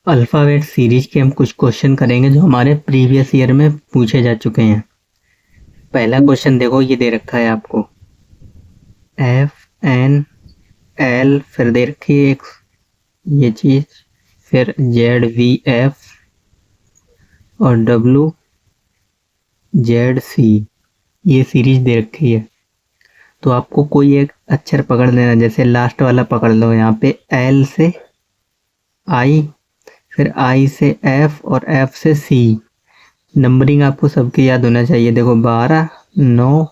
Alphabet series के हम कुछ क्वेश्चन करेंगे जो हमारे प्रीवियस ईयर में पूछे जा चुके हैं। पहला क्वेश्चन देखो, ये दे रखा है आपको FNL, फिर दे रखी है एक ये चीज, फिर ZVF और WZC, ये सीरीज दे रखी है। तो आपको कोई एक अक्षर पकड़ लेना, जैसे लास्ट वाला पकड़ लो, यहाँ पे L से I, फिर I से F और F से C। नंबरिंग आपको सबके याद होना चाहिए। देखो 12, 9,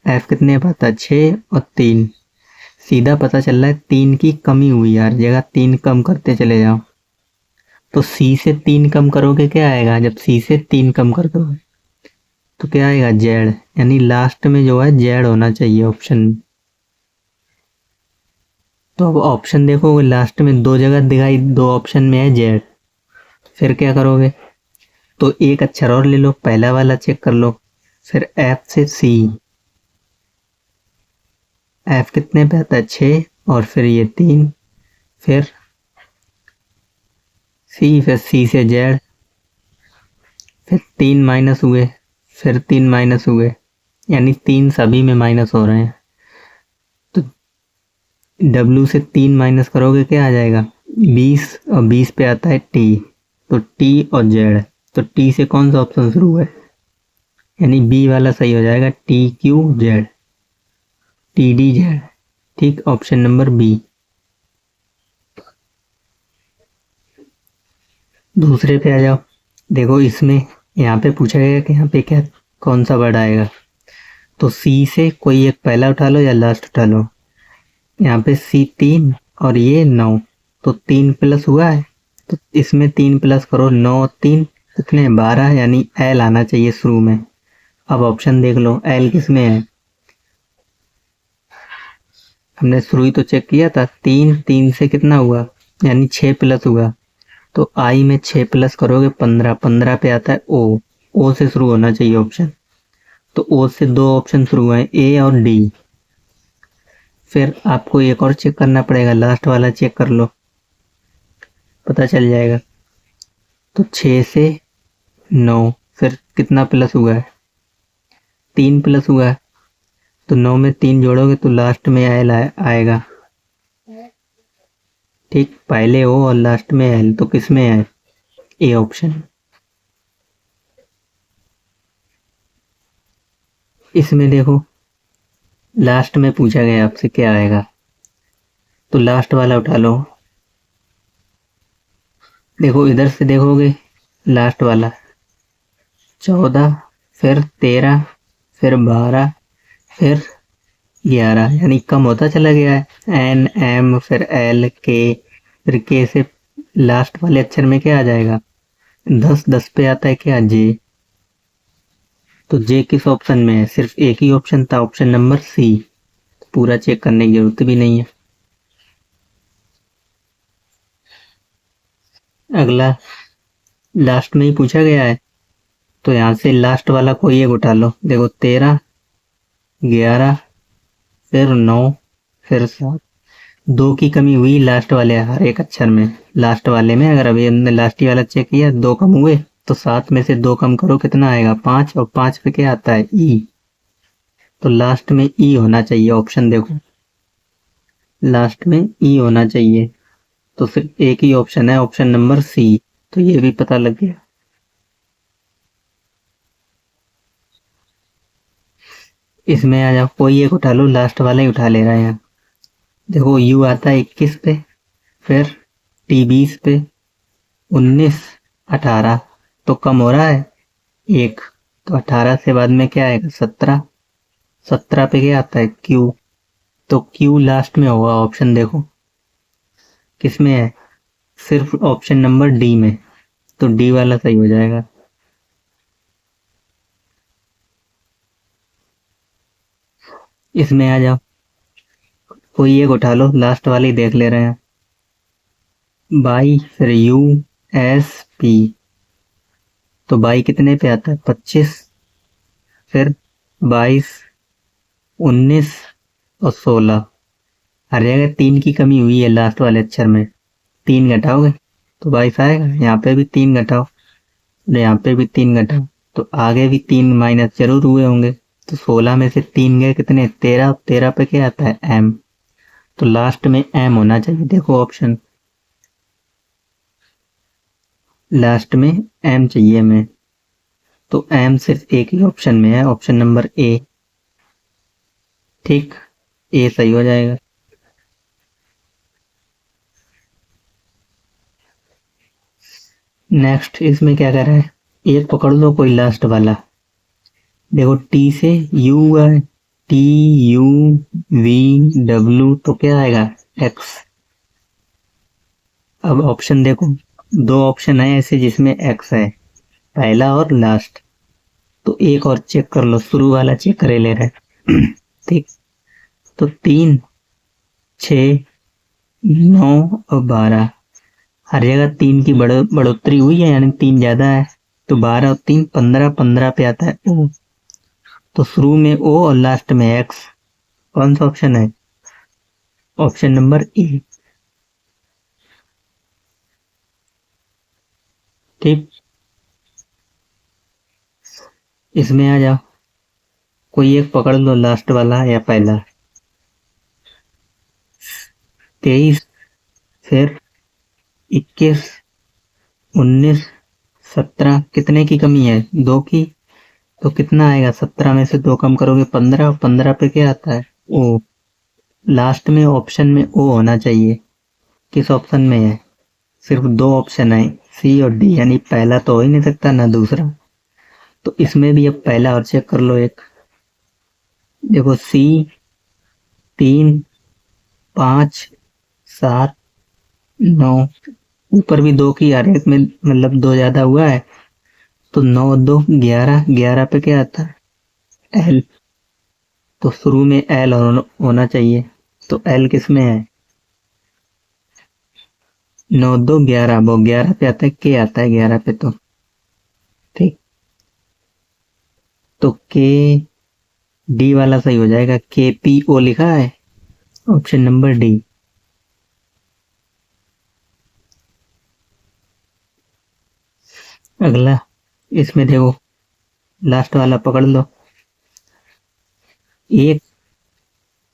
F कितने पाता 6 और 3। सीधा पता चल रहा है 3 की कमी हुई यार, जगह 3 कम करते चले जाओ। तो C से 3 कम करोगे क्या आएगा? जब C से 3 कम कर दोगे तो क्या आएगा? Z, यानी लास्ट में जो है Z होना चाहिए ऑप्शन में। तो अब ऑप्शन देखोगे, लास्ट में दो जगह दिखाई, दो ऑप्शन में है Z। फिर क्या करोगे? तो एक अक्षर और ले लो, पहला वाला चेक कर लो, फिर F से C। F कितने पे आता है 6 और फिर ये 3, फिर C, फिर C से Z, फिर 3 माइनस हुए, फिर 3 माइनस हुए, यानी 3 सभी में माइनस हो रहे हैं। तो W से 3 माइनस करोगे क्या आ जाएगा? 20, और 20 पे आता है T, तो T और Z। तो T से कौन सा ऑप्शन शुरू है? यानी B वाला सही हो जाएगा, TQZ, TDZ। ठीक, ऑप्शन नंबर B। दूसरे पे आ जाओ। देखो इसमें यहाँ पे पूछा गया कि यहाँ पे क्या कौन सा वर्ड आएगा। तो C से कोई एक पहला उठा लो या लास्ट उठा लो। यहाँ पे C 3 और ये 9, तो 3 प्लस हुआ है, तो इसमें 3 प्लस करो, 9 और 3 कितने 12, यानी L आना चाहिए शुरू में। अब ऑप्शन देख लो L किस में है। हमने शुरू ही तो चेक किया था, 3 से कितना हुआ, यानी 6 प्लस हुआ। तो I में 6 प्लस करोगे 15, 15 पे आता है O से शुरू होना चाहिए ऑप्शन। तो O से दो ऑप्शन शुरू हुए हैं, A और D। फिर आपको एक और चेक करना पड़ेगा, लास्ट वाला चेक कर लो, पता चल जाएगा। तो 6 से 9, फिर कितना प्लस हुआ है? 3 प्लस हुआ है। तो 9 में 3 जोड़ोगे तो लास्ट में L आएगा। ठीक, पहले O और लास्ट में L, तो किस में है? A option. इसमें देखो लास्ट में पूछा गया आपसे क्या आएगा, तो लास्ट वाला उठा लो। देखो इधर से देखोगे, लास्ट वाला 14, फिर 13, फिर 12, फिर 11, यानी कम होता चला गया है। N, M, फिर L, K, फिर K से लास्ट वाले अक्षर में क्या आ जाएगा? 10, 10 पे आता है क्या? J। तो J किस ऑप्शन में है? सिर्फ एक ही ऑप्शन था, ऑप्शन नंबर C। पूरा चेक करने की जरूरत भी नहीं है। अगला लास्ट में ही पूछा गया है, तो यहाँ से लास्ट वाला कोई एक उठा लो। देखो 13, 11, फिर 9, फिर 7। 2 की कमी हुई लास्ट वाले हर एक अक्षर में। लास्ट वाले में अगर अभी हमने लास्ट ही वाला चेक किया, 2 कम हुए, तो 7 में से 2 कम करो, कितना आएगा? 5, और 5 पे क्या आता है? E। तो लास्ट में E होना चाहिए ऑप्शन। देखो लास्ट में E होना चाहिए, तो सिर्फ एक ही ऑप्शन है, ऑप्शन नंबर C। तो ये भी पता लग गया। इसमें आ जाओ, कोई एक उठा लो, लास्ट वाला ही उठा ले रहे हैं। देखो U आता है 21 पे, फिर T 20 पे, 19, 18, तो कम हो रहा है 1, तो 18 से बाद में क्या आएगा? 17, 17 पे क्या आता है? Q। तो Q लास्ट में होगा ऑप्शन। देखो किस में है? सिर्फ ऑप्शन नंबर D में, तो D वाला सही हो जाएगा। इसमें आ जाओ, कोई एक उठा लो, लास्ट वाले ही देख ले रहे हैं। 22, फिर U, S, P, तो 22 कितने पे आता है? 25, फिर 22, 19 और 16। हर जगह 3 की कमी हुई है लास्ट वाले अक्षर में, 3 घटाओगे तो 22 आएगा। यहाँ पे भी 3 घटाओ, यहाँ पे भी 3 घटाओ, तो आगे भी 3 माइनस जरूर हुए होंगे। तो 16 में से 3 गए कितने, 13। 13 पे क्या आता है, एम। तो लास्ट में एम होना चाहिए। देखो ऑप्शन, लास्ट में एम चाहिए हमें। तो एम सिर्फ एक ही ऑप्शन में है, ऑप्शन नंबर ए। ठीक, ए सही हो जाएगा। नेक्स्ट इसमें क्या कर रहा है, एक पकड़ लो कोई लास्ट वाला। देखो टी से यू है, टी यू वी डब्ल्यू, तो क्या आएगा, एक्स। अब ऑप्शन देखो, दो ऑप्शन है ऐसे जिसमें एक्स है, पहला और लास्ट। तो एक और चेक कर लो, शुरू वाला चेक करे ले रहे ठीक। तो 3, 6, 9 और 12, हर जगह 3 की बढ़ोतरी हुई है, यानी 3 ज्यादा है। तो 12 और 3 15, 15 पे आता है ओ। तो शुरू में ओ और लास्ट में एक्स। कौन सा ऑप्शन है, ऑप्शन नंबर ए। ठीक, इसमें आ जाओ, कोई एक पकड़ लो लास्ट वाला या पहला। 23, फिर 21, 19, 17, कितने की कमी है, 2 की। तो कितना आएगा, 17 में से 2 कम करोगे 15, 15 पे क्या आता है, ओ। लास्ट में ऑप्शन में ओ होना चाहिए। किस ऑप्शन में है, सिर्फ 2 ऑप्शन है, सी और डी, यानी पहला तो हो ही नहीं सकता ना दूसरा। तो इसमें भी अब पहला और चेक कर लो एक। देखो सी 3, 5, 7, 9, ऊपर भी 2 की आ रही है, इसमें मतलब 2 ज्यादा हुआ है। तो 9, 2, 11, 11 पे क्या आता है, एल। तो शुरू में एल होना चाहिए। तो एल किस में है, 9, 2, 11, वो 11 पे आता है, के आता है 11 पे। तो ठीक, तो के डी वाला सही हो जाएगा, के पी ओ लिखा है, ऑप्शन नंबर डी। अगला, इसमें देखो लास्ट वाला पकड़ लो, 1,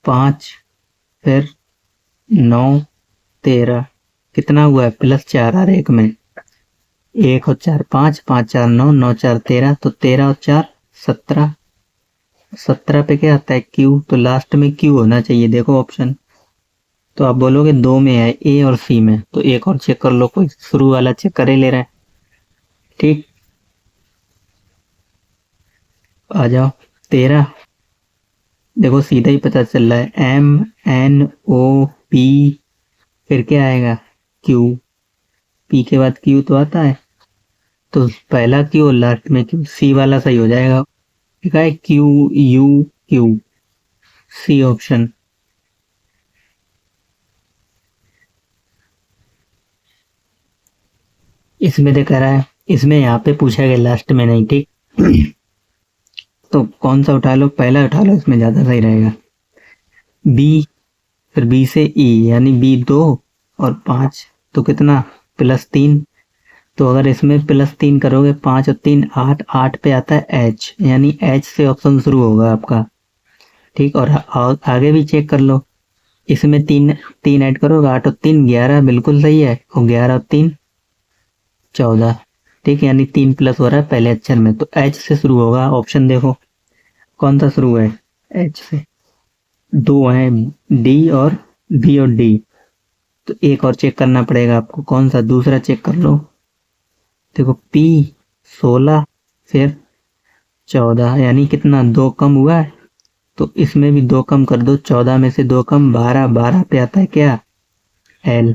5, फिर 9, 13, कितना हुआ है, +4 आ रहा है एक में। 1 और 4 5, 5 4 9, 9 4 13, तो 13 और 4 17। 17 पे क्या आता है, क्यू। तो लास्ट में क्यू होना चाहिए। देखो ऑप्शन, तो आप बोलोगे 2 में है, ए और सी में। तो एक और चेक कर लो, कोई शुरू वाला चेक करे ले रहा है। ठीक, आ जाओ 13, देखो सीधा ही पता चल रहा है, एम एन ओ पी, फिर क्या आएगा, क्यू। पी के बाद क्यू तो आता है, तो पहला क्यू और लास्ट में क्यू, सी वाला सही हो जाएगा। लिखा है Q U Q, C option. इसमें देखा रहा है, इसमें यहाँ पे पूछा गया, लास्ट में नहीं। ठीक तो कौन सा उठा लो, पहला उठा लो, इसमें ज्यादा सही रहेगा। बी, फिर बी से ई, यानी बी 2 और 5, तो कितना, +3। तो अगर इसमें +3 करोगे, 5 और 3 8, 8 पे आता है एच, यानी एच से ऑप्शन शुरू होगा आपका। ठीक, और आगे भी चेक कर लो, इसमें 3 3 ऐड करोगे, 8 और 3 11, बिल्कुल सही है। और 11 और 3 14। ठीक, यानी 3 प्लस हो रहा है पहले अक्षर में, तो एच से शुरू होगा। ऑप्शन देखो कौन सा शुरू है, एच से। 2 है, डी और बी और डी। तो एक और चेक करना पड़ेगा आपको, कौन सा, दूसरा चेक कर लो। देखो पी 16, फिर 14, यानी कितना, 2 कम हुआ है। तो इसमें भी 2 कम कर दो, 14 में से 2 कम 12, 12 पे आता है क्या, एल।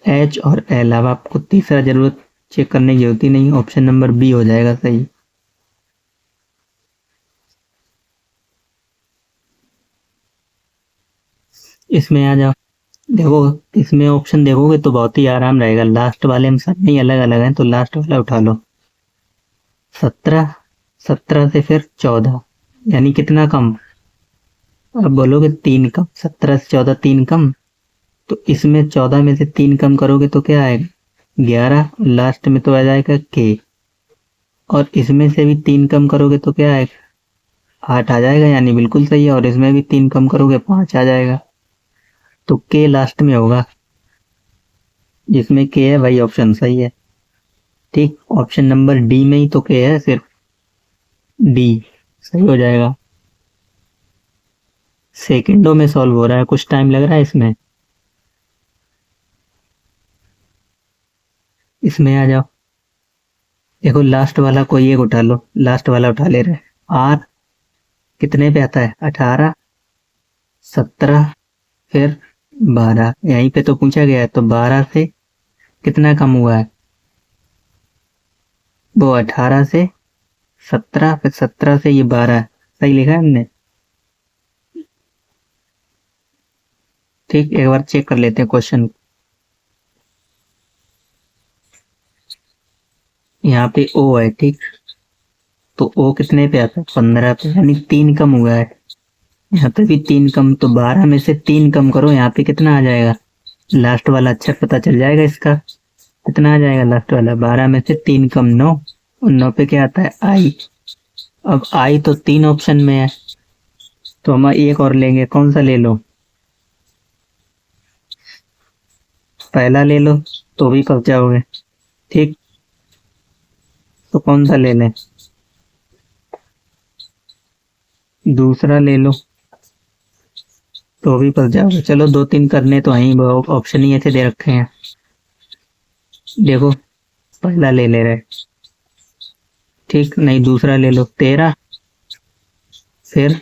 एच और एल। अब आपको तीसरा जरूरत चेक करने की जरूरत ही नहीं, ऑप्शन नंबर बी हो जाएगा सही। इसमें आ जाओ, देखो इसमें ऑप्शन देखोगे तो बहुत ही आराम रहेगा, लास्ट वाले में सब नहीं अलग अलग हैं, तो लास्ट वाला उठा लो। 17, 17 से फिर 14, यानी कितना कम, अब बोलोगे 3 कम, 17 से 14 3 कम। तो इसमें 14 में से 3 कम करोगे तो क्या आएगा, 11 लास्ट में तो आ जाएगा के, और इसमें से भी 3 कम करोगे तो क्या आएगा 8 आ जाएगा, यानी बिल्कुल सही है। और इसमें भी 3 कम करोगे 5 आ जाएगा, तो के लास्ट में होगा, जिसमें के है वही ऑप्शन सही है। ठीक, ऑप्शन नंबर डी में ही तो के है, सिर्फ डी सही हो जाएगा। सेकंडों में सॉल्व हो रहा है, कुछ टाइम लग रहा है इसमें। इसमें आ जाओ, देखो लास्ट वाला कोई एक उठा लो, लास्ट वाला उठा ले रहे। आर कितने पे आता है 18, 17, फिर 12, यहीं पे तो पूछा गया है, तो 12 से कितना कम हुआ है, वो 18 से 17, फिर 17 से ये 12, सही लिखा है हमने। ठीक, एक बार चेक कर लेते हैं क्वेश्चन। यहाँ पे ओ है, ठीक, तो ओ कितने पे आता है 15 पे, यानी 3 कम हुआ है। यहाँ पे भी 3 कम, तो 12 में से 3 कम करो, यहाँ पे कितना आ जाएगा, लास्ट वाला अक्षर पता चल जाएगा इसका, कितना आ जाएगा लास्ट वाला। 12 में से 3 कम 9, और 9 पे क्या आता है आई। अब आई तो 3 ऑप्शन में है, तो हम एक और लेंगे, कौन सा ले लो, पहला ले लो तो भी फंस जाओगे। ठीक, तो कौन सा ले लें, दूसरा ले लो तो भी फंस जाओगे। चलो 2-3 करने तो वहीं ऑप्शन ही ऐसे दे रखे हैं, देखो पहला ले रहे। ठीक, नहीं दूसरा ले लो, 13, फिर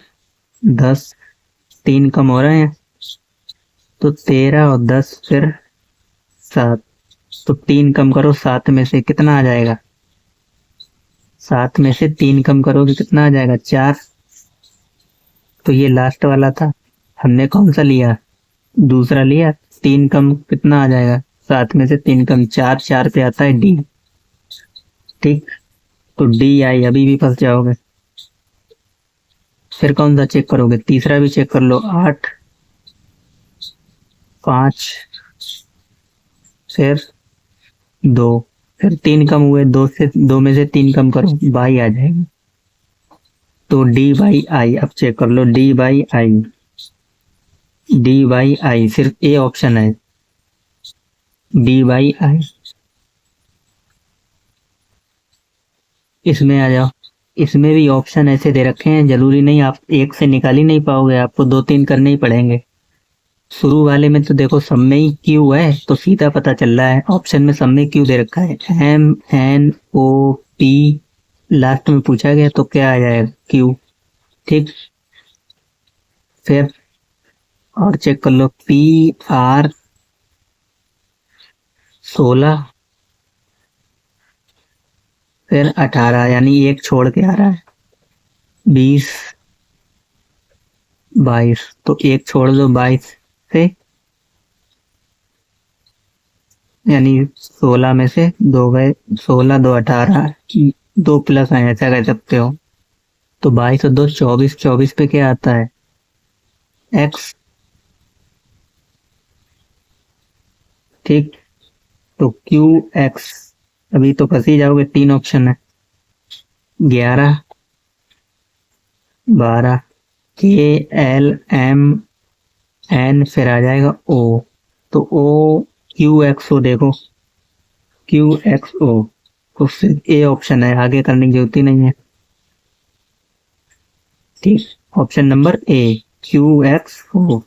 10, 3 कम हो रहे हैं, तो 13 और 10, फिर 7, तो 3 कम करो, 7 में से कितना आ जाएगा, 7 में से 3 कम करोगे कितना आ जाएगा 4। तो ये लास्ट वाला था, हमने कौन सा लिया, दूसरा लिया। 3 कम कितना आ जाएगा, 7 में से 3 कम 4, 4 पे आता है डी। ठीक, तो डी आई, अभी भी फंस जाओगे। फिर कौन सा चेक करोगे, तीसरा भी चेक कर लो, 8, 5, फिर 2, फिर 3 कम हुए, 2 में से 3 कम करो, बाई आ जाएगी। तो डी बाई आई, अब चेक कर लो, D by I, D by I, सिर्फ ए ऑप्शन है, डी बाई आई। इसमें आ जाओ, इसमें भी ऑप्शन ऐसे दे रखे हैं, जरूरी नहीं आप एक से निकाल ही नहीं पाओगे, आपको 2-3 करने ही पड़ेंगे। शुरू वाले में तो देखो सब में ही क्यू है, तो सीधा पता चल रहा है, ऑप्शन में सब में क्यू दे रखा है, M N O P, last में पूछा गया तो क्या आ जाएगा क्यू। ठीक, फिर और चेक कर लो, पी आर 16, फिर 18, यानी एक छोड़ के आ रहा है, 20, 22, तो एक छोड़ दो 22 से, यानी 16 में से 2 गए, 16, 2 18, 2 प्लस है, ऐसा कह सकते हो। तो 22 और 2 24, 24 पे क्या आता है एक्स। ठीक, तो क्यू एक्स, अभी तो फंस ही जाओगे, 3 ऑप्शन है, 11, 12, के एल एम एन, फिर आ जाएगा ओ, तो ओ क्यू एक्स ओ, देखो क्यू एक्स ओ, तो सिर्फ ए ऑप्शन है, आगे करने की जरूरत ही नहीं है। ठीक, option number A Q X O.